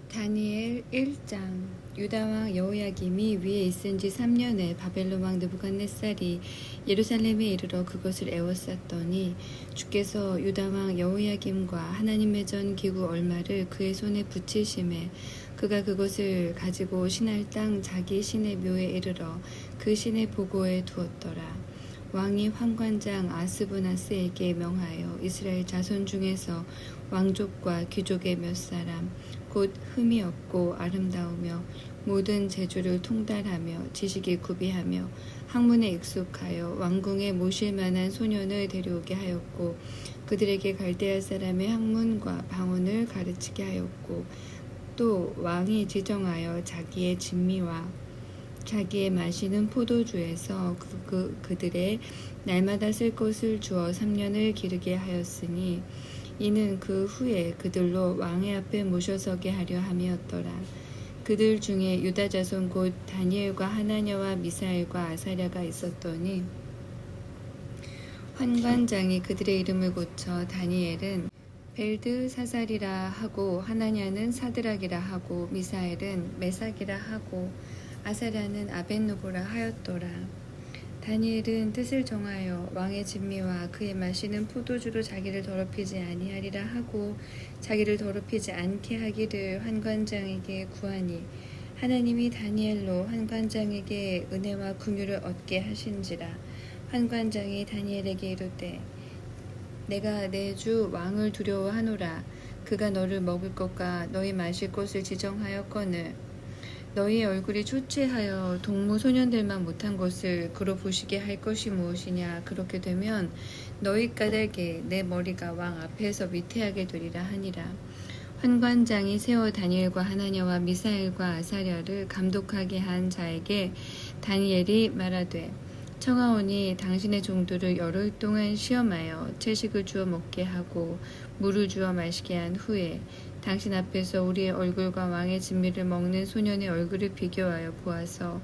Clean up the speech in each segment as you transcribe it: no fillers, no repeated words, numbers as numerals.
다니엘 1장. 유다왕 여호야김이 위에 있은 지 3년에 바벨론 왕 느부갓네살이 예루살렘에 이르러 그것을 에워쌌더니 주께서 유다왕 여호야김과 하나님의 전 기구 얼마를 그의 손에 붙이심에 그가 그것을 가지고 신할 땅 자기 신의 묘에 이르러 그 신의 보고에 두었더라. 왕이 환관장 아스브나스에게 명하여 이스라엘 자손 중에서 왕족과 귀족의 몇 사람 곧 흠이 없고 아름다우며 모든 재주를 통달하며 지식이 구비하며 학문에 익숙하여 왕궁에 모실 만한 소년을 데려오게 하였고 그들에게 갈대아 사람의 학문과 방언을 가르치게 하였고 또 왕이 지정하여 자기의 진미와 자기의 마시는 포도주에서 그들의 날마다 쓸 것을 주어 3년을 기르게 하였으니 이는 그 후에 그들로 왕의 앞에 모셔서게 하려 함이었더라. 그들 중에 유다 자손 곧 다니엘과 하나냐와 미사엘과 아사랴가 있었더니 환관장이 그들의 이름을 고쳐 다니엘은 벨드사살이라 하고 하나냐는 사드락이라 하고 미사엘은 메삭이라 하고 아사랴는 아벳노고라 하였더라. 다니엘은 뜻을 정하여 왕의 진미와 그의 마시는 포도주로 자기를 더럽히지 아니하리라 하고 자기를 더럽히지 않게 하기를 환관장에게 구하니 하나님이 다니엘로 환관장에게 은혜와 긍휼을 얻게 하신지라. 환관장이 다니엘에게 이르되 내가 내 주 왕을 두려워하노라. 그가 너를 먹을 것과 너희 마실 것을 지정하였거늘 너희의 얼굴이 초췌하여 동무 소년들만 못한 것을 그로 보시게 할 것이 무엇이냐. 그렇게 되면 너희 까닭에 내 머리가 왕 앞에서 위태하게 되리라 하니라. 환관장이 세워 다니엘과 하나냐와 미사엘과 아사랴를 감독하게 한 자에게 다니엘이 말하되 청하오니 당신의 종들을 열흘 동안 시험하여 채식을 주어 먹게 하고 물을 주어 마시게 한 후에 당신 앞에서 우리의 얼굴과 왕의 진미를 먹는 소년의 얼굴을 비교하여 보아서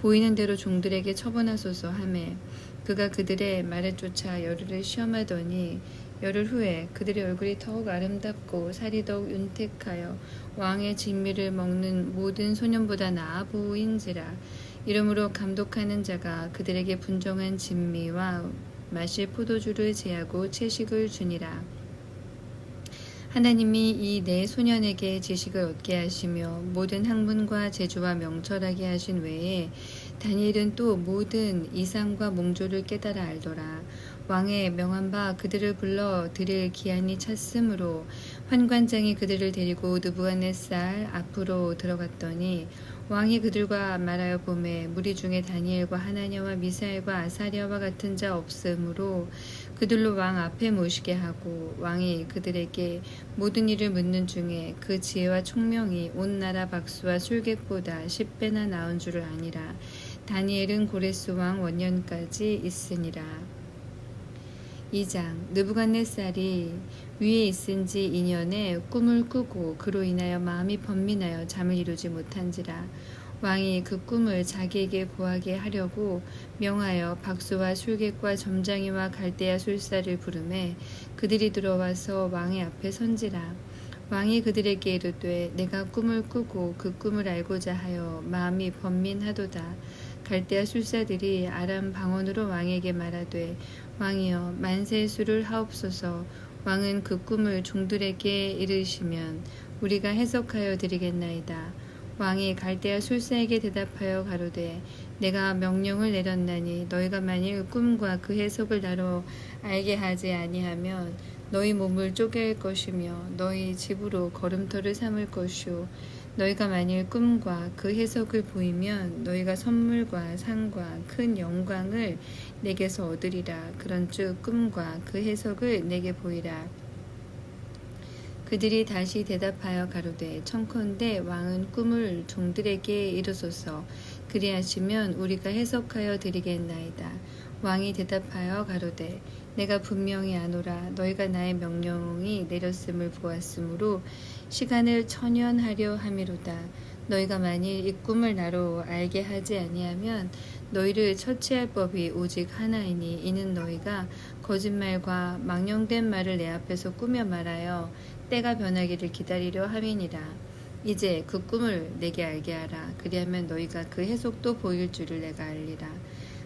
보이는 대로 종들에게 처분하소서 하매 그가 그들의 말에 쫓아 열흘을 시험하더니 열흘 후에 그들의 얼굴이 더욱 아름답고 살이 더욱 윤택하여 왕의 진미를 먹는 모든 소년보다 나아 보인지라. 이러므로 감독하는 자가 그들에게 분정한 진미와 마실 포도주를 제하고 채식을 주니라. 하나님이 이 네 소년에게 지식을 얻게 하시며 모든 학문과 재주와 명철하게 하신 외에 다니엘은 또 모든 이상과 몽조를 깨달아 알더라. 왕의 명한 바 그들을 불러 드릴 기한이 찼으므로 환관장이 그들을 데리고 느부갓네살 앞으로 들어갔더니 왕이 그들과 말하여 보매 무리 중에 다니엘과 하나냐와 미사엘과 아사랴와 같은 자 없으므로 그들로 왕 앞에 모시게 하고 왕이 그들에게 모든 일을 묻는 중에 그 지혜와 총명이 온 나라 박수와 술객보다 10배나 나은 줄을 아니라. 다니엘은 고레스 왕 원년까지 있으니라. 2장. 느부갓네살이 위에 있은 지 2년에 꿈을 꾸고 그로 인하여 마음이 번민하여 잠을 이루지 못한지라. 왕이 그 꿈을 자기에게 보하게 하려고 명하여 박수와 술객과 점장이와 갈대아 술사를 부르매 그들이 들어와서 왕의 앞에 선지라. 왕이 그들에게 이르되 내가 꿈을 꾸고 그 꿈을 알고자 하여 마음이 번민하도다. 갈대아 술사들이 아람 방언으로 왕에게 말하되 왕이여 만세의 수를 하옵소서. 왕은 그 꿈을 종들에게 이르시면 우리가 해석하여 드리겠나이다. 왕이 갈대아 술사에게 대답하여 가로되 내가 명령을 내렸나니 너희가 만일 꿈과 그 해석을 나로 알게 하지 아니하면 너희 몸을 쪼갤 것이며 너희 집으로 걸음터를 삼을 것이요 너희가 만일 꿈과 그 해석을 보이면 너희가 선물과 상과 큰 영광을 내게서 얻으리라. 그런즉 꿈과 그 해석을 내게 보이라. 그들이 다시 대답하여 가로되 청컨대 왕은 꿈을 종들에게 이르소서. 그리하시면 우리가 해석하여 드리겠나이다. 왕이 대답하여 가로되 내가 분명히 아노라. 너희가 나의 명령이 내렸음을 보았으므로 시간을 천연하려 함이로다. 너희가 만일 이 꿈을 나로 알게 하지 아니하면 너희를 처치할 법이 오직 하나이니 이는 너희가 거짓말과 망령된 말을 내 앞에서 꾸며 말하여 때가 변하기를 기다리려 함이니라. 이제 그 꿈을 내게 알게 하라. 그리하면 너희가 그 해석도 보일 줄을 내가 알리라.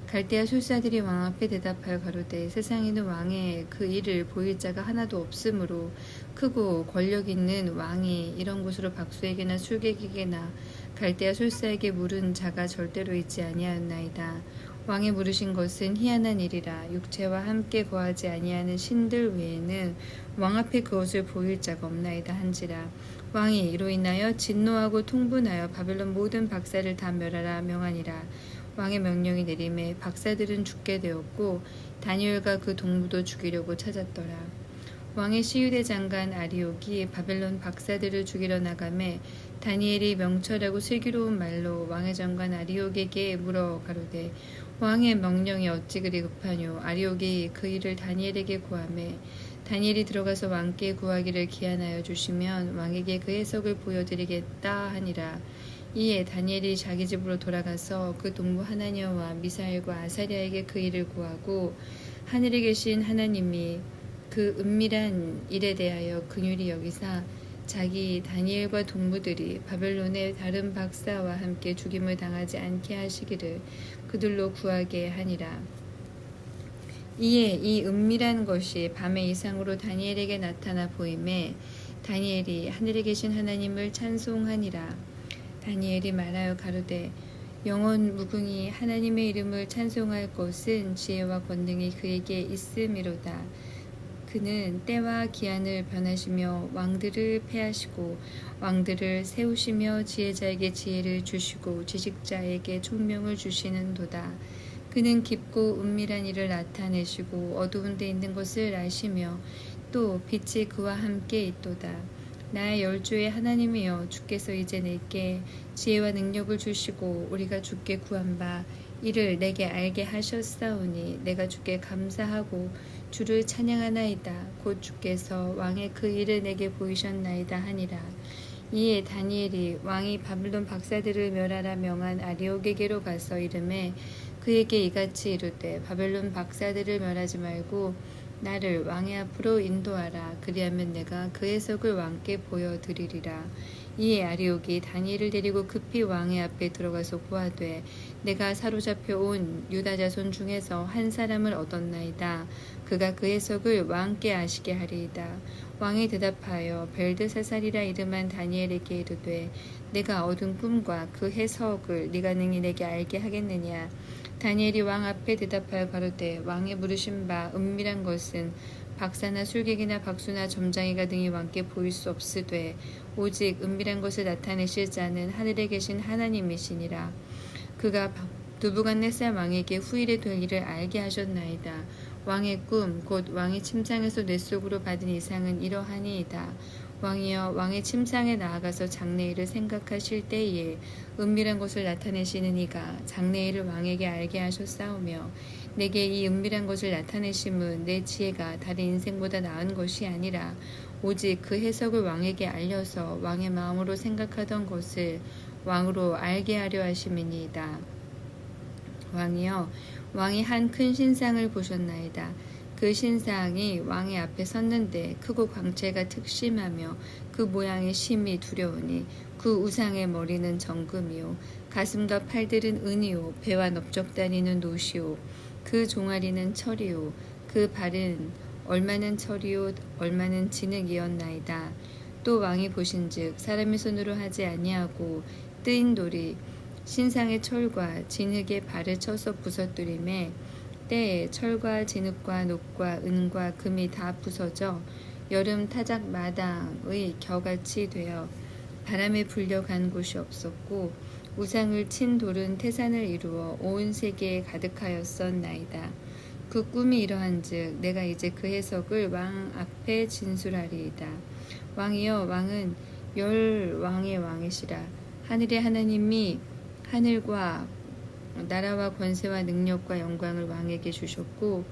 갈대아 술사들이 왕 앞에 대답하여 가로되 세상에는 왕의 그 일을 보일 자가 하나도 없으므로 크고 권력 있는 왕이 이런 곳으로 박수에게나 술객에게나 갈대아 술사에게 물은 자가 절대로 있지 아니하였나이다. 왕이 물으신 것은 희한한 일이라. 육체와 함께 거하지 아니하는 신들 외에는 왕 앞에 그것을 보일 자가 없나이다 한지라. 왕이 이로 인하여 진노하고 통분하여 바벨론 모든 박사를 다 멸하라 명하니라. 왕의 명령이 내림에 박사들은 죽게 되었고 다니엘과 그 동무도 죽이려고 찾았더라. 왕의 시유대 장관 아리옥이 바벨론 박사들을 죽이러 나가매 다니엘이 명철하고 슬기로운 말로 왕의 장관 아리옥에게 물어 가로되 왕의 명령이 어찌 그리 급하뇨. 아리옥이 그 일을 다니엘에게 구하매 다니엘이 들어가서 왕께 구하기를 기한하여 주시면 왕에게 그 해석을 보여드리겠다 하니라. 이에 다니엘이 자기 집으로 돌아가서 그 동무 하나냐와 미사엘과 아사랴에게 그 일을 구하고 하늘에 계신 하나님이 그 은밀한 일에 대하여 긍휼히 여기사 자기 다니엘과 동무들이 바벨론의 다른 박사와 함께 죽임을 당하지 않게 하시기를 그들로 구하게 하니라. 이에 이 은밀한 것이 밤의 이상으로 다니엘에게 나타나 보임에 다니엘이 하늘에 계신 하나님을 찬송하니라. 다니엘이 말하여 가로되 영원 무궁히 하나님의 이름을 찬송할 것은 지혜와 권능이 그에게 있음이로다. 그는 때와 기한을 변하시며 왕들을 패하시고 왕들을 세우시며 지혜자에게 지혜를 주시고 지식자에게 총명을 주시는도다. 그는 깊고 은밀한 일을 나타내시고 어두운 데 있는 것을 아시며 또 빛이 그와 함께 있도다. 나의 열조의 하나님이여 주께서 이제 내게 지혜와 능력을 주시고 우리가 주께 구한 바 이를 내게 알게 하셨사오니 내가 주께 감사하고 주를 찬양하나이다. 곧 주께서 왕의 그 일을 내게 보이셨나이다 하니라. 이에 다니엘이 왕이 바벨론 박사들을 멸하라 명한 아리옥에게로 가서 이르매 그에게 이같이 이르되 바벨론 박사들을 멸하지 말고 나를 왕의 앞으로 인도하라. 그리하면 내가 그 해석을 왕께 보여드리리라. 이에 아리옥이 다니엘을 데리고 급히 왕의 앞에 들어가서 고하되 내가 사로잡혀 온 유다 자손 중에서 한 사람을 얻었나이다. 그가 그 해석을 왕께 아시게 하리이다. 왕이 대답하여 벨드사살이라 이름한 다니엘에게 이르되 내가 얻은 꿈과 그 해석을 네가 능히 내게 알게 하겠느냐. 다니엘이 왕 앞에 대답하여 가로되 왕의 물으신 바 은밀한 것은 박사나 술객이나 박수나 점장이가 등이 왕께 보일 수 없으되 오직 은밀한 것을 나타내실 자는 하늘에 계신 하나님이시니라. 그가 느부갓네살 왕에게 후일에 될 일을 알게 하셨나이다. 왕의 꿈 곧 왕이 침상에서 뇌 속으로 받은 이상은 이러하니이다. 왕이여 왕의 침상에 나아가서 장래일을 생각하실 때에 은밀한 것을 나타내시는 이가 장래일을 왕에게 알게 하셨사오며 내게 이 은밀한 것을 나타내심은 내 지혜가 다른 인생보다 나은 것이 아니라 오직 그 해석을 왕에게 알려서 왕의 마음으로 생각하던 것을 왕으로 알게 하려 하심이니이다. 왕이여 왕이 한 큰 신상을 보셨나이다. 그 신상이 왕의 앞에 섰는데 크고 광채가 특심하며 그 모양이 심히 두려우니 그 우상의 머리는 정금이요 가슴과 팔들은 은이요 배와 넓적다리는 노시요 그 종아리는 철이요 그 발은 얼마는 철이요 얼마는 진흙이었나이다. 또 왕이 보신즉 사람의 손으로 하지 아니하고 뜨인 돌이 신상의 철과 진흙의 발을 쳐서 부서뜨리매 때에 철과 진흙과 녹과 은과 금이 다 부서져 여름 타작 마당의 겨같이 되어 바람에 불려간 곳이 없었고 우상을 친 돌은 태산을 이루어 온 세계에 가득하였었나이다. 그 꿈이 이러한즉 내가 이제 그 해석을 왕 앞에 진술하리이다. 왕이여 왕은 열 왕의 왕이시라. 하늘의 하나님이 하늘과 나라와 권세와 능력과 영광을 왕에게 주셨고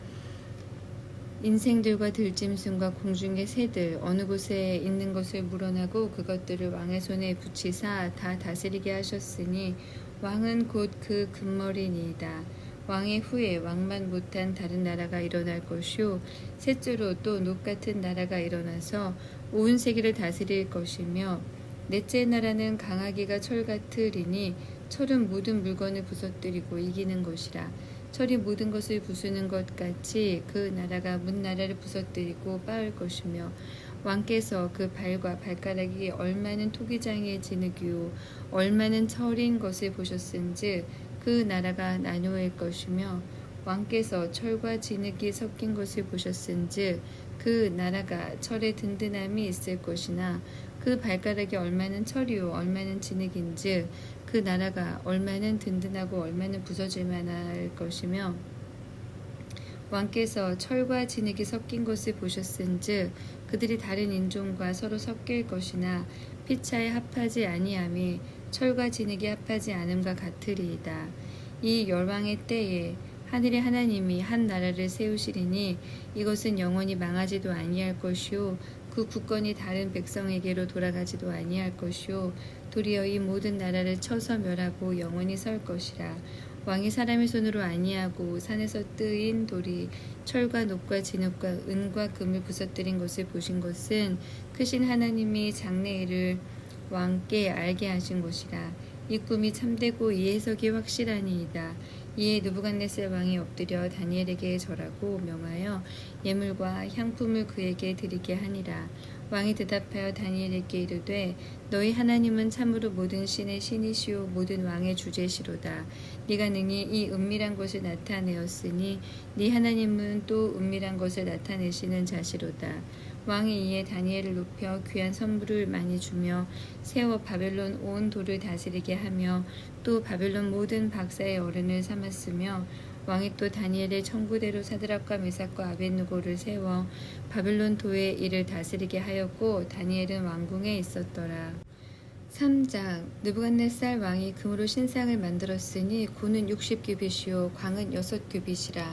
인생들과 들짐승과 공중의 새들 어느 곳에 있는 것을 물어나고 그것들을 왕의 손에 붙이사 다 다스리게 하셨으니 왕은 곧 그 금머리니이다. 왕의 후에 왕만 못한 다른 나라가 일어날 것이요 셋째로 또 녹 같은 나라가 일어나서 온 세계를 다스릴 것이며 넷째 나라는 강하기가 철 같으리니 철은 모든 물건을 부서뜨리고 이기는 것이라. 철이 모든 것을 부수는 것 같이 그 나라가 문 나라를 부서뜨리고 빻을 것이며 왕께서 그 발과 발가락이 얼마는 토기장의 진흙이요 얼마는 철인 것을 보셨은즉 그 나라가 나누어질 것이며 왕께서 철과 진흙이 섞인 것을 보셨은즉 그 나라가 철의 든든함이 있을 것이나 그 발가락이 얼마는 철이요 얼마는 진흙인즉 그 나라가 얼마는 든든하고 얼마는 부서질 만할 것이며 왕께서 철과 진흙이 섞인 것을 보셨은즉 그들이 다른 인종과 서로 섞일 것이나 피차에 합하지 아니함이 철과 진흙이 합하지 않음과 같으리이다. 이 열왕의 때에 하늘의 하나님이 한 나라를 세우시리니 이것은 영원히 망하지도 아니할 것이요 그 국권이 다른 백성에게로 돌아가지도 아니할 것이요 도리어 이 모든 나라를 쳐서 멸하고 영원히 설 것이라. 왕이 사람의 손으로 아니하고 산에서 뜨인 돌이 철과 녹과 진흙과 은과 금을 부서뜨린 것을 보신 것은 크신 하나님이 장래일을 왕께 알게 하신 것이라. 이 꿈이 참되고 이 해석이 확실하니이다. 이에 느부갓네살 왕이 엎드려 다니엘에게 절하고 명하여 예물과 향품을 그에게 드리게 하니라. 왕이 대답하여 다니엘에게 이르되 너희 하나님은 참으로 모든 신의 신이시오 모든 왕의 주제시로다. 네가 능히 이 은밀한 것을 나타내었으니 네 하나님은 또 은밀한 것을 나타내시는 자시로다. 왕이 이에 다니엘을 높여 귀한 선물을 많이 주며 세워 바벨론 온 도를 다스리게 하며 또 바벨론 모든 박사의 어른을 삼았으며 왕이 또 다니엘의 청구대로 사드락과 메삭과 아벳느고를 세워 바벨론 도의 일을 다스리게 하였고 다니엘은 왕궁에 있었더라. 3장 느부갓네살 왕이 금으로 신상을 만들었으니 고는 60규빗이요 광은 6규빗이라.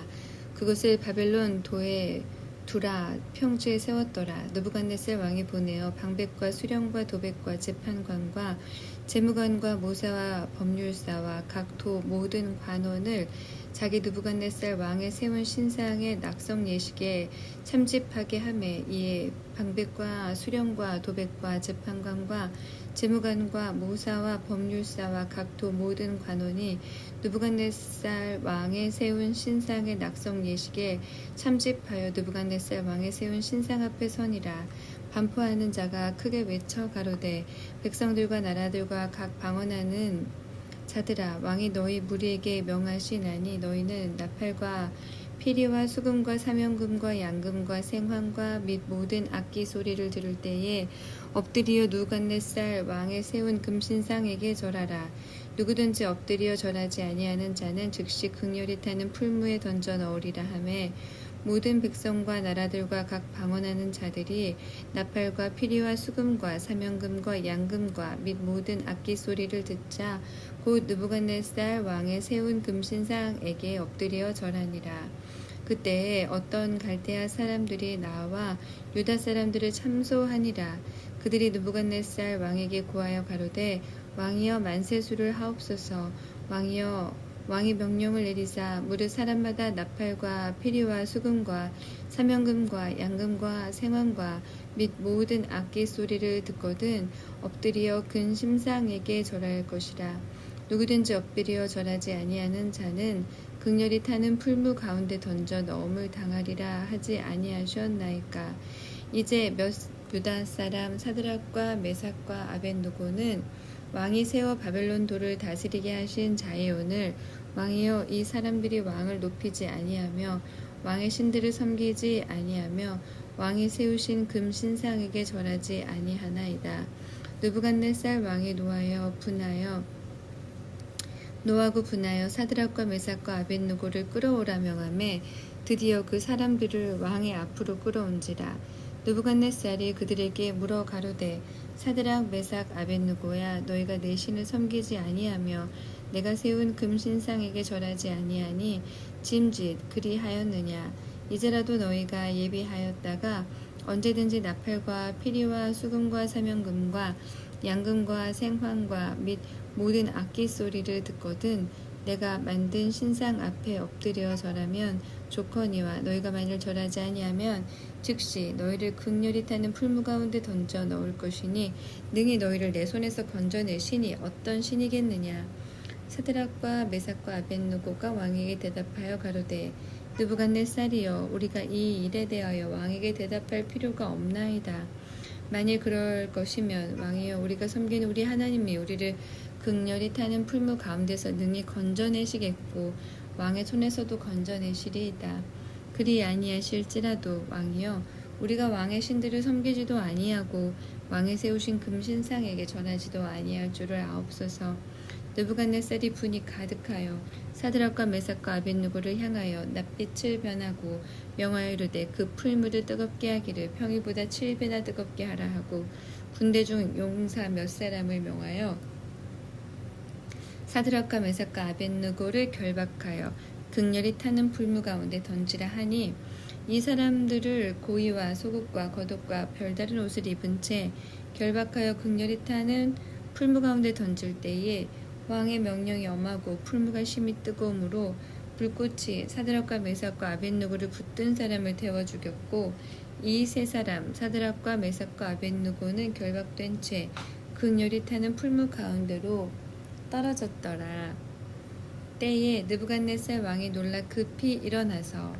그것을 바벨론 도에 두라 평지에 세웠더라. 느부갓네살 왕이 보내어 방백과 수령과 도백과 재판관과 재무관과 모사와 법률사와 각 도 모든 관원을 자기 느부갓네살 왕의 세운 신상의 낙성 예식에 참집하게 하매 이에 방백과 수령과 도백과 재판관과 재무관과 모사와 법률사와 각 도 모든 관원이 느부갓네살 왕의 세운 신상의 낙성 예식에 참집하여 느부갓네살 왕의 세운 신상 앞에 서니라. 반포하는 자가 크게 외쳐 가로되 백성들과 나라들과 각 방언하는 자들아 왕이 너희 무리에게 명하시나니 너희는 나팔과 피리와 수금과 사명금과 양금과 생황과 및 모든 악기 소리를 들을 때에 엎드리어 느부갓네살 왕의 세운 금신상에게 절하라. 누구든지 엎드리어 절하지 아니하는 자는 즉시 극렬히 타는 풀무에 던져 넣으리라 하매 모든 백성과 나라들과 각 방언하는 자들이 나팔과 피리와 수금과 사명금과 양금과 및 모든 악기 소리를 듣자 곧 느부갓네살 왕의 세운 금신상에게 엎드려 절하니라. 그때에 어떤 갈대아 사람들이 나와 유다 사람들을 참소하니라. 그들이 느부갓네살 왕에게 고하여 가로되 왕이여 만세수를 하옵소서. 왕이 명령을 내리사 무릇 사람마다 나팔과 피리와 수금과 사명금과 양금과 생황과 및 모든 악기 소리를 듣거든 엎드리어 근 심상에게 절할 것이라. 누구든지 엎드리어 절하지 아니하는 자는 극렬히 타는 풀무 가운데 던져 넣음을 당하리라 하지 아니하셨나이까. 이제 유다 사람 사드락과 메삭과 아벳느고는 왕이 세워 바벨론 도를 다스리게 하신 자의 오늘 왕이여 이 사람들이 왕을 높이지 아니하며 왕의 신들을 섬기지 아니하며 왕이 세우신 금 신상에게 절하지 아니하나이다. 느부갓네살 왕이 노하고 분하여 사드락과 메삭과 아벳느고를 끌어오라 명하매 드디어 그 사람들을 왕의 앞으로 끌어온지라. 느부갓네살이 그들에게 물어 가로되 사드락 메삭 아벳느고야 너희가 내 신을 섬기지 아니하며 내가 세운 금신상에게 절하지 아니하니 짐짓 그리하였느냐. 이제라도 너희가 예비하였다가 언제든지 나팔과 피리와 수금과 사명금과 양금과 생황과 및 모든 악기 소리를 듣거든 내가 만든 신상 앞에 엎드려 절하면 조커니와 너희가 만일 절하지 아니하면 즉시 너희를 극렬히 타는 풀무 가운데 던져 넣을 것이니 능히 너희를 내 손에서 건져낼 신이 어떤 신이겠느냐. 사드락과 메삭과 아벳느고가 왕에게 대답하여 가로되 느부갓네살이여 우리가 이 일에 대하여 왕에게 대답할 필요가 없나이다. 만일 그럴 것이면 왕이여 우리가 섬기는 우리 하나님이 우리를 극렬히 타는 풀무 가운데서 능히 건져내시겠고 왕의 손에서도 건져내시리이다. 그리 아니하실지라도 왕이여 우리가 왕의 신들을 섬기지도 아니하고 왕의 세우신 금신상에게 전하지도 아니할 줄을 아옵소서. 느부갓네살이 분이 가득하여 사드락과 메삭과 아벳느고를 향하여 낯빛을 변하고 명하여 이르되 그 풀무를 뜨겁게 하기를 평일보다 7배나 뜨겁게 하라 하고 군대 중 용사 몇 사람을 명하여 사드락과 메삭과 아벳느고를 결박하여 극렬히 타는 풀무 가운데 던지라 하니 이 사람들을 고이와 속옷과 겉옷과 별다른 옷을 입은 채 결박하여 극렬히 타는 풀무 가운데 던질 때에 왕의 명령이 엄하고 풀무가 심히 뜨거움으로 불꽃이 사드락과 메삭과 아벳느고를 붙든 사람을 태워 죽였고 이 세 사람 사드락과 메삭과 아벳느고는 결박된 채 극렬히 타는 풀무 가운데로 떨어졌더라. 때에 느부갓네살 왕이 놀라 급히 일어나서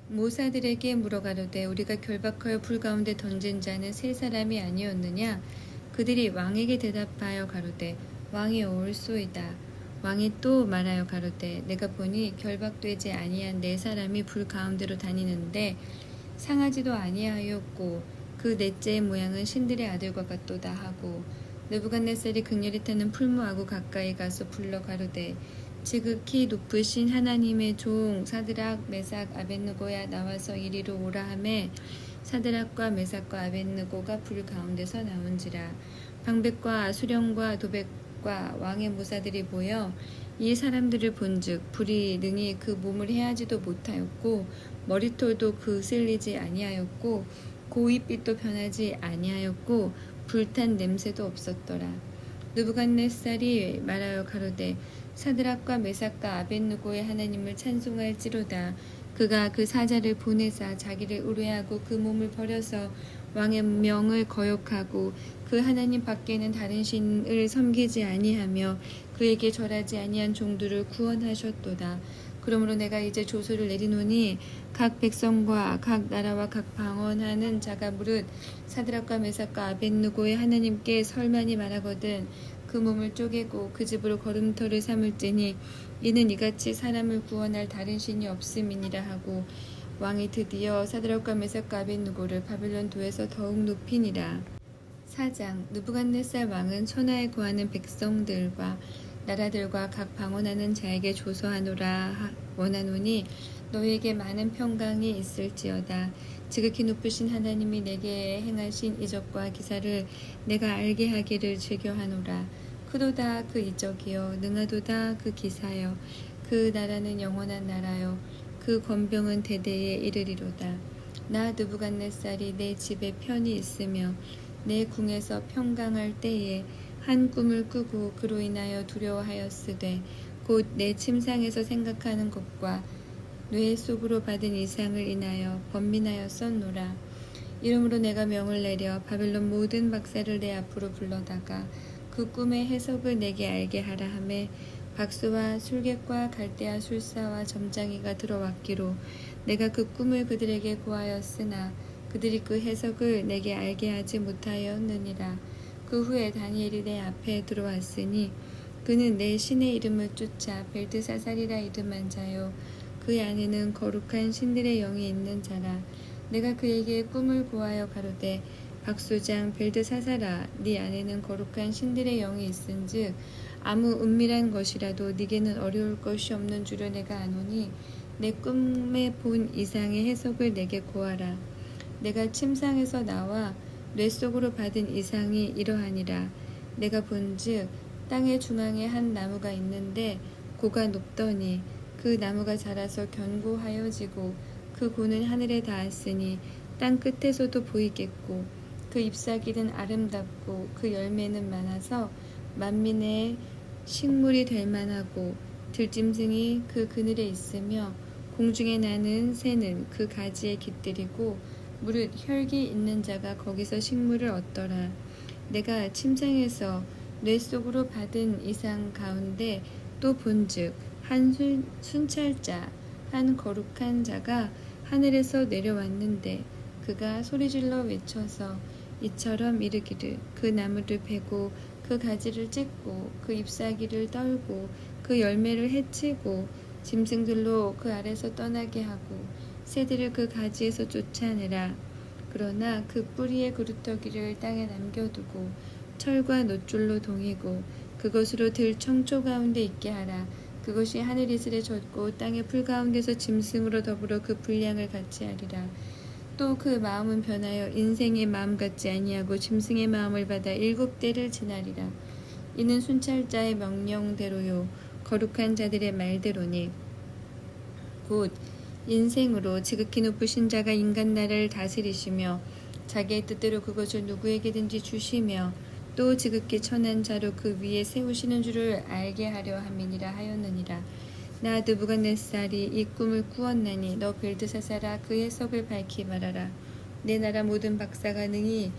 모사들에게 물어가로되 우리가 결박하여 불 가운데 던진 자는 세 사람이 아니었느냐. 그들이 왕에게 대답하여 가로되 왕이 옳소이다. 왕이 또 말하여 가로되 내가 보니 결박되지 아니한 네 사람이 불 가운데로 다니는데 상하지도 아니하였고 그 넷째의 모양은 신들의 아들과 같도다 하고 느부갓네살이 극렬히 타는 풀무하고 가까이 가서 불러 가로되 지극히 높으신 하나님의 종 사드락 메삭 아벳느고야 나와서 이리로 오라 하매 사드락과 메삭과 아벳느고가 불 가운데서 나온지라. 방백과 수령과 도백과 왕의 모사들이 보여 이 사람들을 본즉 불이 능히 그 몸을 해하지도 못하였고 머리털도 그슬리지 아니하였고 고윗빛도 변하지 아니하였고 불탄 냄새도 없었더라. 느부갓네살이 말하여 가로되 사드락과 메삭과 아벳느고의 하나님을 찬송할지로다. 그가 그 사자를 보내사 자기를 의뢰하고 그 몸을 버려서 왕의 명을 거역하고 그 하나님 밖에는 다른 신을 섬기지 아니하며 그에게 절하지 아니한 종들을 구원하셨도다. 그러므로 내가 이제 조소를 내리노니 각 백성과 각 나라와 각 방언하는 자가 무릇 사드락과 메삭과 아벳느고의 하나님께 설만이 말하거든 그 몸을 쪼개고 그 집으로 걸음터를 삼을지니 이는 이같이 사람을 구원할 다른 신이 없음이니라 하고 왕이 드디어 사드락과 메삭과 아벳느고를 바벨론 도에서 더욱 높이니라. 4장 느부갓네살 왕은 천하에 거하는 백성들과 나라들과 각 방언하는 자에게 조서하노라 원하노니 너희에게 많은 평강이 있을지어다. 지극히 높으신 하나님이 내게 행하신 이적과 기사를 내가 알게 하기를 즐겨하노라. 크도다 그 이적이요 능하도다 그 기사요 그 나라는 영원한 나라요 그 권병은 대대에 이르리로다. 나 느부갓네살이 내 집에 편히 있으며 내 궁에서 평강할 때에 한 꿈을 꾸고 그로 인하여 두려워하였으되 곧 내 침상에서 생각하는 것과 뇌 속으로 받은 이상을 인하여 번민하였었노라. 이러므로 내가 명을 내려 바벨론 모든 박사를 내 앞으로 불러다가 그 꿈의 해석을 내게 알게 하라 하매 박수와 술객과 갈대아 술사와 점장이가 들어왔기로 내가 그 꿈을 그들에게 고하였으나 그들이 그 해석을 내게 알게 하지 못하였느니라. 그 후에 다니엘이 내 앞에 들어왔으니 그는 내 신의 이름을 쫓아 벨드사살이라 이름한 자요 그 안에는 거룩한 신들의 영이 있는 자라. 내가 그에게 꿈을 고하여 가로되 박소장 벨드사살아 네 안에는 거룩한 신들의 영이 있은즉 아무 은밀한 것이라도 네게는 어려울 것이 없는 줄을 내가 아노니 내 꿈에 본 이상의 해석을 내게 고하라. 내가 침상에서 나와 뇌 속으로 받은 이상이 이러하니라. 내가 본즉 땅의 중앙에 한 나무가 있는데 고가 높더니 그 나무가 자라서 견고하여지고 그 고는 하늘에 닿았으니 땅 끝에서도 보이겠고 그 잎사귀는 아름답고 그 열매는 많아서 만민의 식물이 될 만하고 들짐승이 그 그늘에 있으며 공중에 나는 새는 그 가지에 깃들이고 무릇 혈기 있는 자가 거기서 식물을 얻더라. 내가 침상에서 뇌 속으로 받은 이상 가운데 또 본즉 한 순찰자 한 거룩한 자가 하늘에서 내려왔는데 그가 소리질러 외쳐서 이처럼 이르기를 그 나무를 베고 그 가지를 찢고 그 잎사귀를 떨고 그 열매를 해치고 짐승들로 그 아래서 떠나게 하고 새들을 그 가지에서 쫓아내라. 그러나 그 뿌리의 그루터기를 땅에 남겨두고 철과 놋줄로 동이고 그것으로 들 청초 가운데 있게 하라. 그것이 하늘 이슬에 젖고 땅의 풀 가운데서 짐승으로 더불어 그 분량을 같이 하리라. 또 그 마음은 변하여 인생의 마음 같지 아니하고 짐승의 마음을 받아 7대를 지나리라. 이는 순찰자의 명령대로요 거룩한 자들의 말대로니 곧 인생으로 지극히 높으신 자가 인간 나라를 다스리시며 자기의 뜻대로 그것을 누구에게든지 주시며 또 지극히 천한 자로 그 위에 세우시는 줄을 알게 하려 함이니라 하였느니라. 나 느부갓네살이 이 꿈을 꾸었나니 너 벨드사사라 그 해석을 밝히 말하라. 내 나라 모든 박사가 능히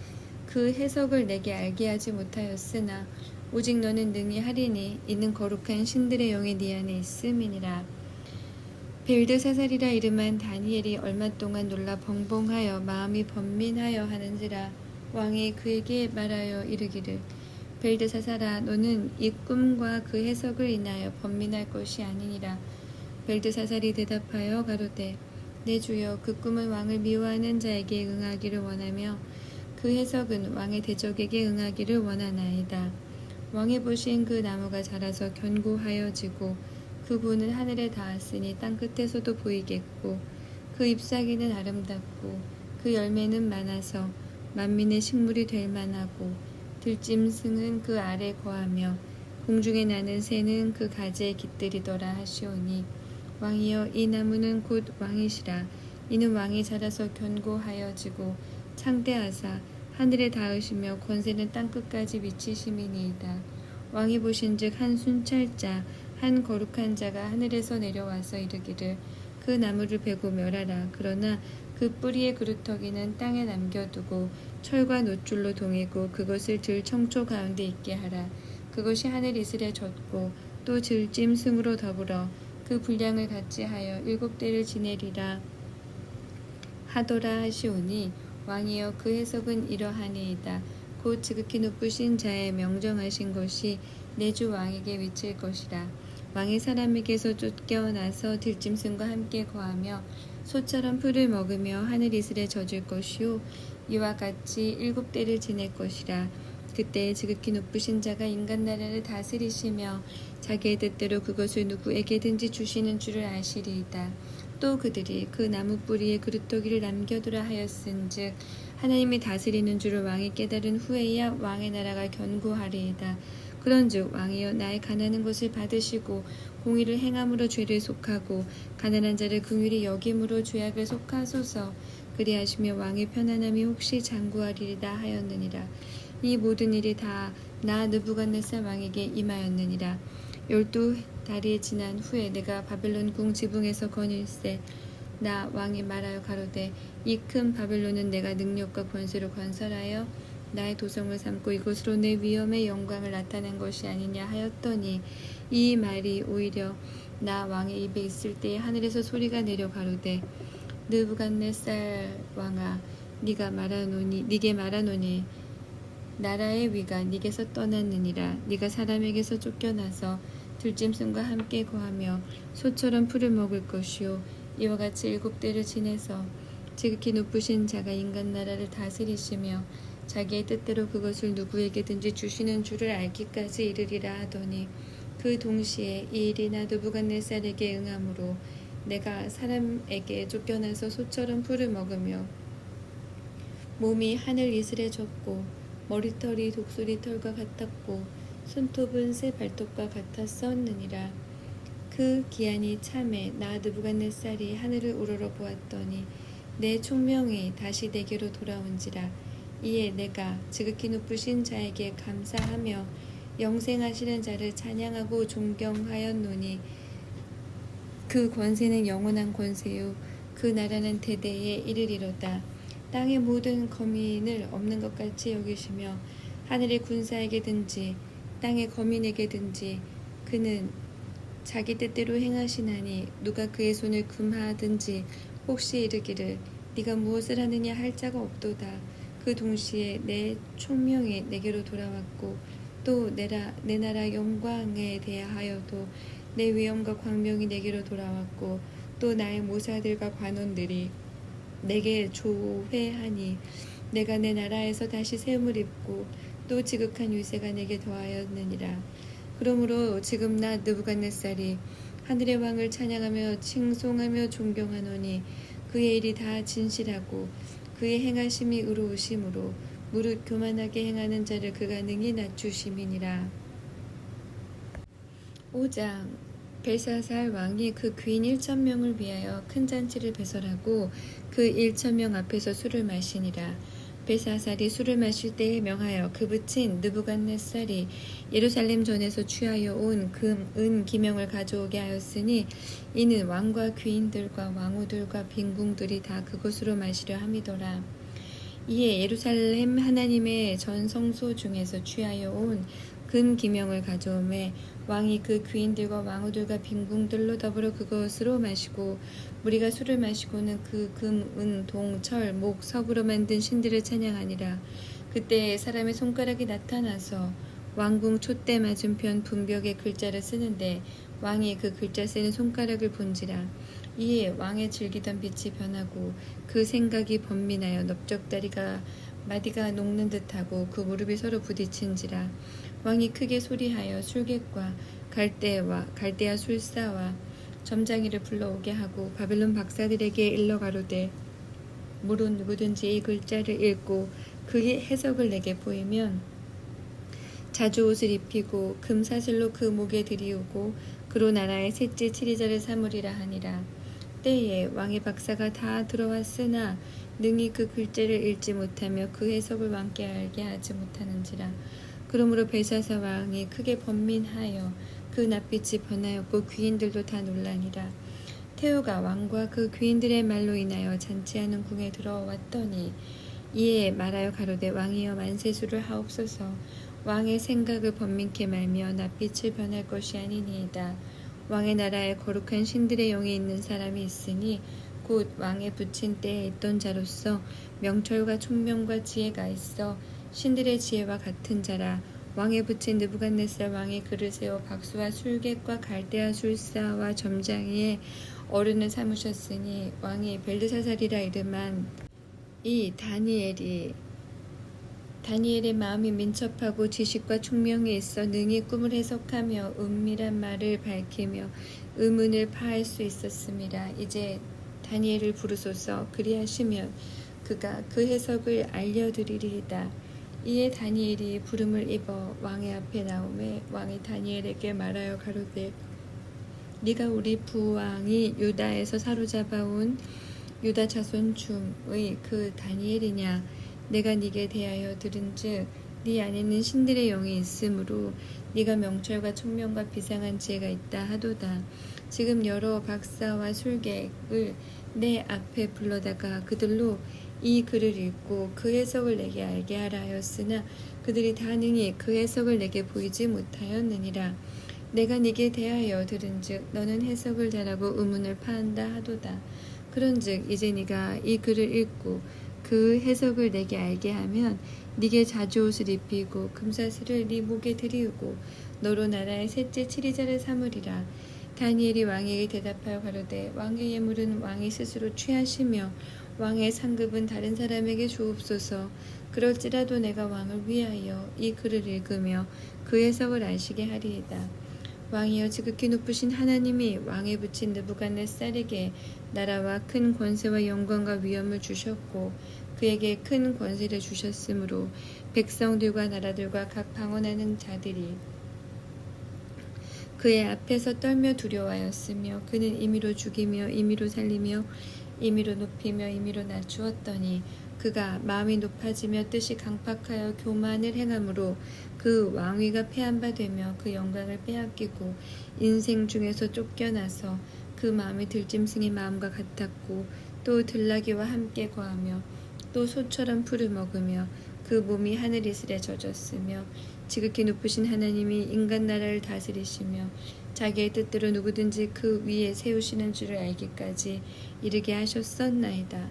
그 해석을 내게 알게 하지 못하였으나 오직 너는 능히 하리니 이는 거룩한 신들의 영이 네 안에 있음이니라. 벨드사살이라 이름한 다니엘이 얼마 동안 놀라 벙벙하여 마음이 번민하여 하는지라. 왕이 그에게 말하여 이르기를 벨드사살아 너는 이 꿈과 그 해석을 인하여 번민할 것이 아니니라. 벨드사살이 대답하여 가로되 내 주여 그 꿈은 왕을 미워하는 자에게 응하기를 원하며 그 해석은 왕의 대적에게 응하기를 원하나이다. 왕이 보신 그 나무가 자라서 견고하여지고 그 부는 하늘에 닿았으니 땅 끝에서도 보이겠고 그 잎사귀는 아름답고 그 열매는 많아서 만민의 식물이 될 만하고 들짐승은 그 아래 거하며 공중에 나는 새는 그 가지에 깃들이더라 하시오니 왕이여 이 나무는 곧 왕이시라. 이는 왕이 자라서 견고하여지고 창대하사 하늘에 닿으시며 권세는 땅끝까지 미치심이니이다. 왕이 보신즉 한 순찰자 한 거룩한 자가 하늘에서 내려와서 이르기를 그 나무를 베고 멸하라. 그러나 그 뿌리의 그루터기는 땅에 남겨두고 철과 놋줄로 동이고 그것을 들 청초 가운데 있게 하라. 그것이 하늘 이슬에 젖고 또 들짐승으로 더불어 그 분량을 같이 하여 7대를 지내리라 하더라 하시오니 왕이여 그 해석은 이러하니이다. 곧 지극히 높으신 자의 명정하신 것이 내 주 왕에게 미칠 것이라. 왕이 사람에게서 쫓겨나서 들짐승과 함께 거하며 소처럼 풀을 먹으며 하늘 이슬에 젖을 것이요 이와 같이 7대를 지낼 것이라. 그때 지극히 높으신 자가 인간 나라를 다스리시며 자기의 뜻대로 그것을 누구에게든지 주시는 줄을 아시리이다. 또 그들이 그 나무 뿌리에 그루터기를 남겨두라 하였은즉 하나님이 다스리는 줄을 왕이 깨달은 후에야 왕의 나라가 견고하리이다. 그런즉 왕이여 나의 가난한 것을 받으시고 공의를 행함으로 죄를 속하고 가난한 자를 긍휼히 여김으로 죄악을 속하소서. 그리하시며 왕의 편안함이 혹시 장구하리이다 하였느니라. 이 모든 일이 다 나 느부갓네살 왕에게 임하였느니라. 12달이 지난 후에 내가 바벨론 궁 지붕에서 거닐세 나 왕이 말하여 가로되 이 큰 바벨론은 내가 능력과 권세로 건설하여 나의 도성을 삼고 이곳으로 내 위엄의 영광을 나타낸 것이 아니냐 하였더니 이 말이 오히려 나 왕의 입에 있을 때에 하늘에서 소리가 내려 가로되 느부갓네살 왕아 네게 말하노니 나라의 위가 네게서 떠났느니라. 네가 사람에게서 쫓겨나서 들짐승과 함께 거하며 소처럼 풀을 먹을 것이요 이와 같이 7대를 지내서 지극히 높으신 자가 인간 나라를 다스리시며 자기의 뜻대로 그것을 누구에게든지 주시는 줄을 알기까지 이르리라 하더니 그 동시에 이 일이 나 느부갓네살에게 응함으로 내가 사람에게 쫓겨나서 소처럼 풀을 먹으며 몸이 하늘 이슬에 젖고 머리털이 독수리 털과 같았고 손톱은 새 발톱과 같았었느니라. 그 기한이 참에 나 느부갓네살이 하늘을 우러러 보았더니 내 총명이 다시 내게로 돌아온지라. 이에 내가 지극히 높으신 자에게 감사하며 영생하시는 자를 찬양하고 존경하였노니 그 권세는 영원한 권세요 그 나라는 대대에 이르리로다. 땅의 모든 거민을 없는 것 같이 여기시며 하늘의 군사에게든지 땅의 거민에게든지 그는 자기 뜻대로 행하시나니 누가 그의 손을 금하든지 혹시 이르기를 네가 무엇을 하느냐 할 자가 없도다. 그 동시에 내 총명이 내게로 돌아왔고 또 내 나라 영광에 대하여도 내 위엄과 광명이 내게로 돌아왔고 또 나의 모사들과 관원들이 내게 조회하니 내가 내 나라에서 다시 세움을 입고 또 지극한 유세가 내게 더하였느니라. 그러므로 지금 나 느부갓네살이 하늘의 왕을 찬양하며 칭송하며 존경하노니 그의 일이 다 진실하고 그의 행하심이 의로우심으로 무릇 교만하게 행하는 자를 그가 능히 낮추심이니라. 5장 벨사살 왕이 그 귀인 1,000명을 위하여 큰 잔치를 배설하고 그 1,000명 앞에서 술을 마시니라. 벨사살이 술을 마실 때에 명하여 그 붙인 느부갓네살이 예루살렘 전에서 취하여 온 금, 은, 기명을 가져오게 하였으니 이는 왕과 귀인들과 왕후들과 빈궁들이 다 그것으로 마시려 함이더라. 이에 예루살렘 하나님의 전 성소 중에서 취하여 온 금 기명을 가져오매 왕이 그 귀인들과 왕후들과 빈궁들로 더불어 그것으로 마시고 무리가 술을 마시고는 그 금, 은, 동, 철, 목, 석으로 만든 신들을 찬양하니라. 그때 사람의 손가락이 나타나서 왕궁 촛대 맞은편 분벽에 글자를 쓰는데 왕이 그 글자 쓰는 손가락을 본지라. 이에 왕의 즐기던 빛이 변하고 그 생각이 번민하여 넓적다리가 마디가 녹는 듯하고 그 무릎이 서로 부딪힌지라. 왕이 크게 소리하여 술객과 갈대아 술사와 점장이를 불러오게 하고 바벨론 박사들에게 일러 가로되 무릇 누구든지 이 글자를 읽고 그의 해석을 내게 보이면 자주 옷을 입히고 금사슬로 그 목에 들이우고 그로 나라의 셋째 치리자를 삼으리라 하니라. 때에 왕의 박사가 다 들어왔으나 능히 그 글자를 읽지 못하며 그 해석을 왕께 알게 하지 못하는지라. 그러므로 벨사살 왕이 크게 번민하여 그 낯빛이 변하였고 귀인들도 다 놀라니라. 태우가 왕과 그 귀인들의 말로 인하여 잔치하는 궁에 들어왔더니 이에 말하여 가로되 왕이여 만세수를 하옵소서. 왕의 생각을 번민케 말며 낯빛을 변할 것이 아니니이다. 왕의 나라에 거룩한 신들의 영이 있는 사람이 있으니 곧 왕의 붙인 때에 있던 자로서 명철과 총명과 지혜가 있어 신들의 지혜와 같은 자라. 왕의 붙인 느부갓네살 왕이 그를 세워 박수와 술객과 갈대아 술사와 점장이의 어른을 삼으셨으니 왕이 벨드사살이라 이름한 이 다니엘의 마음이 민첩하고 지식과 총명이 있어 능히 꿈을 해석하며 은밀한 말을 밝히며 의문을 파할 수 있었습니다. 이제 다니엘을 부르소서. 그리하시면 그가 그 해석을 알려드리리이다. 이에 다니엘이 부름을 입어 왕의 앞에 나오매 왕이 다니엘에게 말하여 가로되 네가 우리 부왕이 유다에서 사로잡아온 유다 자손 중의 그 다니엘이냐. 내가 네게 대하여 들은즉 네 안에는 신들의 영이 있으므로 네가 명철과 총명과 비상한 지혜가 있다 하도다. 지금 여러 박사와 술객을 내 앞에 불러다가 그들로 이 글을 읽고 그 해석을 내게 알게 하라 하였으나 그들이 다 능히 그 해석을 내게 보이지 못하였느니라. 내가 네게 대하여 들은즉 너는 해석을 잘하고 의문을 파한다 하도다. 그런즉 이제 네가 이 글을 읽고 그 해석을 내게 알게 하면 네게 자주 옷을 입히고 금사슬을 네 목에 들이우고 너로 나라의 셋째 치리자를 삼으리라. 다니엘이 왕에게 대답하여 가로되 왕의 예물은 왕이 스스로 취하시며 왕의 상급은 다른 사람에게 주옵소서. 그럴지라도 내가 왕을 위하여 이 글을 읽으며 그 해석을 아시게 하리이다. 왕이여 지극히 높으신 하나님이 왕에 붙인 느부갓네살에게 나라와 큰 권세와 영광과 위엄을 주셨고 그에게 큰 권세를 주셨으므로 백성들과 나라들과 각 방언하는 자들이 그의 앞에서 떨며 두려워하였으며 그는 임의로 죽이며 임의로 살리며 임의로 높이며 임의로 낮추었더니 그가 마음이 높아지며 뜻이 강팍하여 교만을 행함으로 그 왕위가 패한 바 되며 그 영광을 빼앗기고 인생 중에서 쫓겨나서 그 마음이 들짐승의 마음과 같았고 또 들나귀와 함께 거하며 또 소처럼 풀을 먹으며 그 몸이 하늘 이슬에 젖었으며 지극히 높으신 하나님이 인간 나라를 다스리시며 자기의 뜻대로 누구든지 그 위에 세우시는 줄을 알기까지 이르게 하셨었나이다.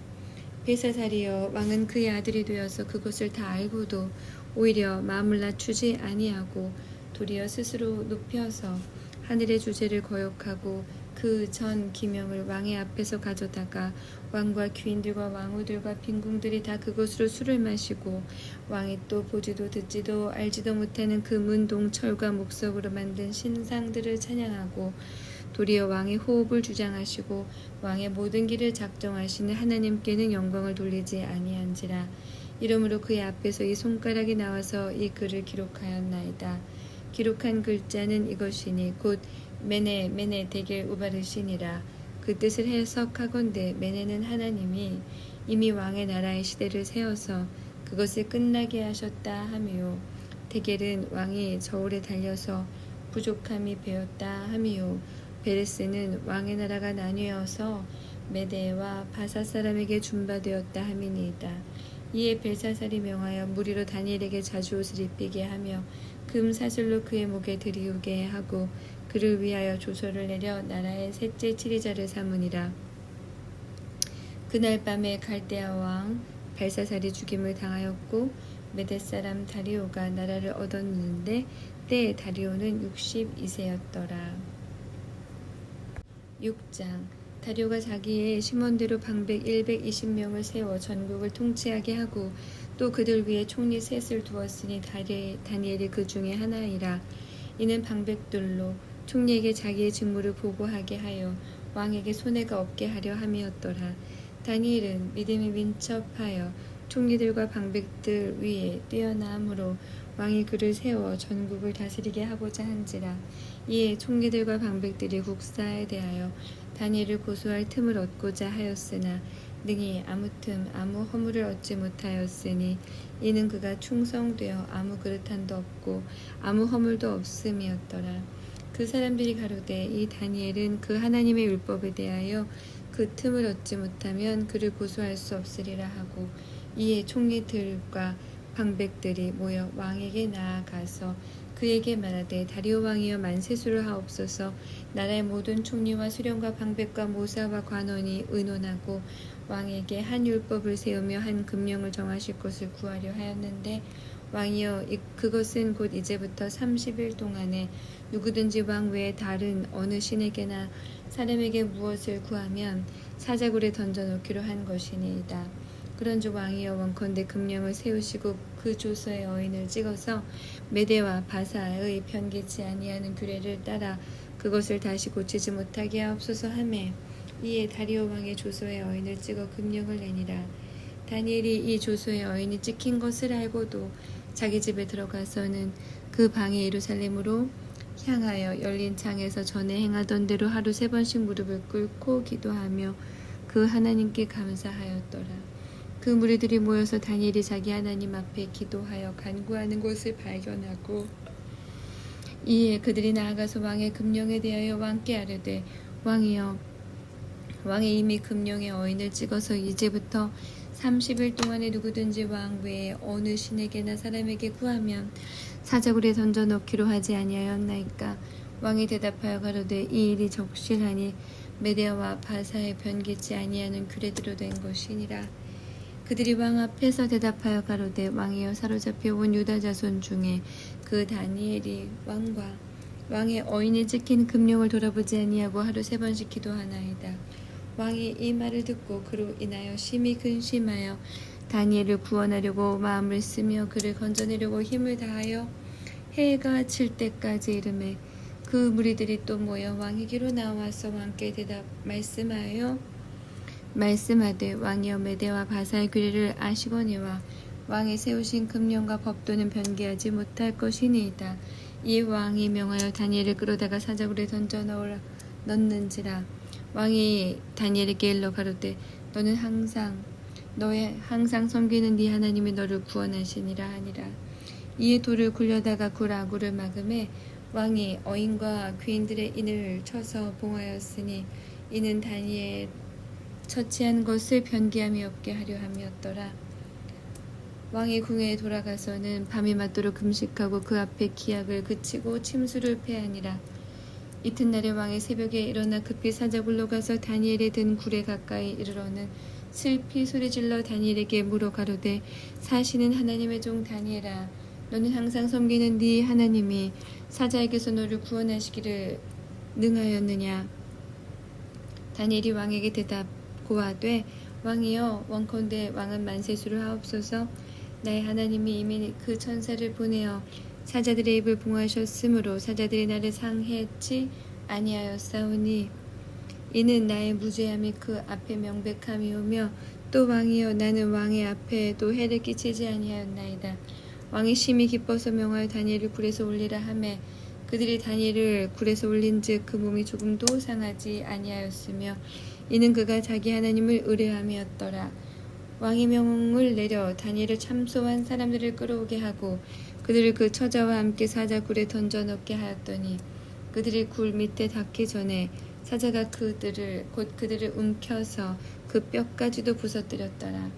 벨사살이여, 왕은 그의 아들이 되어서 그것을 다 알고도 오히려 마음을 낮추지 아니하고 도리어 스스로 높여서 하늘의 주제를 거역하고 그 전 기명을 왕의 앞에서 가져다가 왕과 귀인들과 왕후들과 빈궁들이 다 그것으로 술을 마시고 왕이 또 보지도 듣지도 알지도 못하는 그 문동 철과 목석으로 만든 신상들을 찬양하고 도리어 왕의 호흡을 주장하시고 왕의 모든 길을 작정하시는 하나님께는 영광을 돌리지 아니한지라. 이러므로 그의 앞에서 이 손가락이 나와서 이 글을 기록하였나이다. 기록한 글자는 이것이니 곧 메네 데겔 우바르시니라. 그 뜻을 해석하건대 메네는 하나님이 이미 왕의 나라의 시대를 세워서 그것을 끝나게 하셨다 함이요, 데겔은 왕이 저울에 달려서 부족함이 배었다 함이요, 베레스는 왕의 나라가 나뉘어서 메대와 바사 사람에게 준바되었다 함이니이다. 이에 벨사살이 명하여 무리로 다니엘에게 자주 옷을 입히게 하며 금 사슬로 그의 목에 들이우게 하고 그를 위하여 조서를 내려 나라의 셋째 치리자를 삼으니라. 그날 밤에 갈대아 왕 벨사살이 죽임을 당하였고 메대 사람 다리오가 나라를 얻었는데 때에 다리오는 62세였더라. 6장. 다리오가 자기의 심원대로 방백 120명을 세워 전국을 통치하게 하고 또 그들 위에 총리 셋을 두었으니 다니엘이 그 중에 하나이라. 이는 방백들로 총리에게 자기의 직무를 보고하게 하여 왕에게 손해가 없게 하려 함이었더라. 다니엘은 믿음이 민첩하여 총리들과 방백들 위에 뛰어나므로 왕이 그를 세워 전국을 다스리게 하고자 한지라. 이에 총리들과 방백들이 국사에 대하여 다니엘을 고소할 틈을 얻고자 하였으나 능히 아무 허물을 얻지 못하였으니 이는 그가 충성되어 아무 그릇함도 없고 아무 허물도 없음이었더라. 그 사람들이 가로되 이 다니엘은 그 하나님의 율법에 대하여 그 틈을 얻지 못하면 그를 고소할 수 없으리라 하고, 이에 총리들과 방백들이 모여 왕에게 나아가서 그에게 말하되 다리오 왕이여 만세수를 하옵소서. 나라의 모든 총리와 수령과 방백과 모사와 관원이 의논하고 왕에게 한 율법을 세우며 한 금령을 정하실 것을 구하려 하였는데 왕이여 그것은 곧 이제부터 30일 동안에 누구든지 왕 외에 다른 어느 신에게나 사람에게 무엇을 구하면 사자굴에 던져놓기로 한 것이니이다. 그런즉 왕이여 원컨대 금령을 세우시고 그 조서의 어인을 찍어서 메대와 바사의 변개치 아니하는 규례를 따라 그것을 다시 고치지 못하게 하옵소서 하매, 이에 다리오 왕의 조서의 어인을 찍어 금령을 내니라. 다니엘이 이 조서의 어인이 찍힌 것을 알고도 자기 집에 들어가서는 그 방에 예루살렘으로 향하여 열린 창에서 전에 행하던 대로 하루 3번씩 무릎을 꿇고 기도하며 그 하나님께 감사하였더라. 그 무리들이 모여서 다니엘이 자기 하나님 앞에 기도하여 간구하는 곳을 발견하고, 이에 그들이 나아가서 왕의 금령에 대하여 왕께 아뢰되 왕이여, 왕이 이미 금령의 어인을 찍어서 이제부터 30일 동안에 누구든지 왕 외에 어느 신에게나 사람에게 구하면 사자굴에 던져 넣기로 하지 아니하였나이까? 왕이 대답하여 가로되 이 일이 적실하니 메대와 바사의 변개치 아니하는 규례대로 된 것이니라. 그들이 왕 앞에서 대답하여 가로되 왕이여, 사로잡혀 온 유다 자손 중에 그 다니엘이 왕과 왕의 어인이 찍힌 금령을 돌아보지 아니하고 하루 3번씩 기도하나이다. 왕이 이 말을 듣고 그로 인하여 심히 근심하여 다니엘을 구원하려고 마음을 쓰며 그를 건져내려고 힘을 다하여 해가 칠 때까지 이르매, 그 무리들이 또 모여 왕에게로 나와서 왕께 말씀하되 왕이여, 메대와 바사의 규례를 아시거니와 왕이 세우신 금령과 법도는 변개하지 못할 것이니이다. 이 왕이 명하여 다니엘을 끌어다가 사자굴에 던져 넣는지라. 왕이 다니엘에게 일러 가로되 너는 항상 섬기는 네 하나님이 너를 구원하시니라 하니라. 이에 돌을 굴려다가 굴 아구를 막음에 왕이 어인과 귀인들의 인을 쳐서 봉하였으니 이는 다니엘 처치한 것을 변기함이 없게 하려 함이었더라. 왕이 궁에 돌아가서는 밤이 맞도록 금식하고 그 앞에 기약을 그치고 침수를 패하니라. 이튿날에 왕이 새벽에 일어나 급히 사자굴로 가서 다니엘의 든 굴에 가까이 이르러는 슬피 소리질러 다니엘에게 물어 가로되 사시는 하나님의 종 다니엘아, 너는 항상 섬기는 네 하나님이 사자에게서 너를 구원하시기를 능하였느냐? 다니엘이 왕에게 대답고하되 왕이여, 원컨대 왕은 만세수를 하옵소서. 나의 하나님이 이미 그 천사를 보내어 사자들의 입을 봉하셨으므로 사자들이 나를 상해치 아니하였사오니 이는 나의 무죄함이 그 앞에 명백함이오며 또 왕이여, 나는 왕의 앞에도 해를 끼치지 아니하였나이다. 왕이 심히 기뻐서 명하여 다니엘을 굴에서 올리라 하매 그들이 다니엘을 굴에서 올린즉 그 몸이 조금도 상하지 아니하였으며 이는 그가 자기 하나님을 의뢰함이었더라. 왕이 명을 내려 다니엘을 참소한 사람들을 끌어오게 하고 그들을 그 처자와 함께 사자 굴에 던져 넣게 하였더니 그들이 굴 밑에 닿기 전에 사자가 그들을 움켜서 그 뼈까지도 부서뜨렸더라.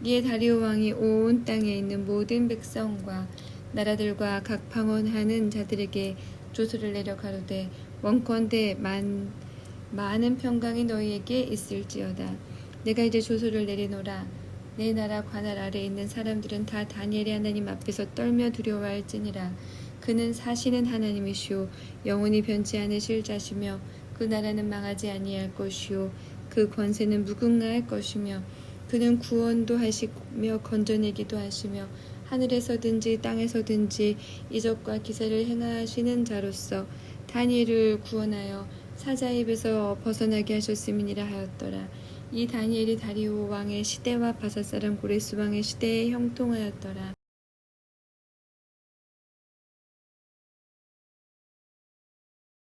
이에 다리오 왕이 온 땅에 있는 모든 백성과 나라들과 각 방언하는 자들에게 조서를 내려 가로되 원컨대 많은 평강이 너희에게 있을지어다. 내가 이제 조서를 내리노라. 내 나라 관할 아래 있는 사람들은 다 다니엘의 하나님 앞에서 떨며 두려워할지니라. 그는 사시는 하나님이시오 영원히 변치 않으실 자시며 그 나라는 망하지 아니할 것이요 그 권세는 무궁할 것이며 그는 구원도 하시며 건져내기도 하시며 하늘에서든지 땅에서든지 이적과 기사를 행하시는 자로서 다니엘을 구원하여 사자의 입에서 벗어나게 하셨음이니라 하였더라. 이 다니엘이 다리오 왕의 시대와 바사사람 고레스 왕의 시대에 형통하였더라.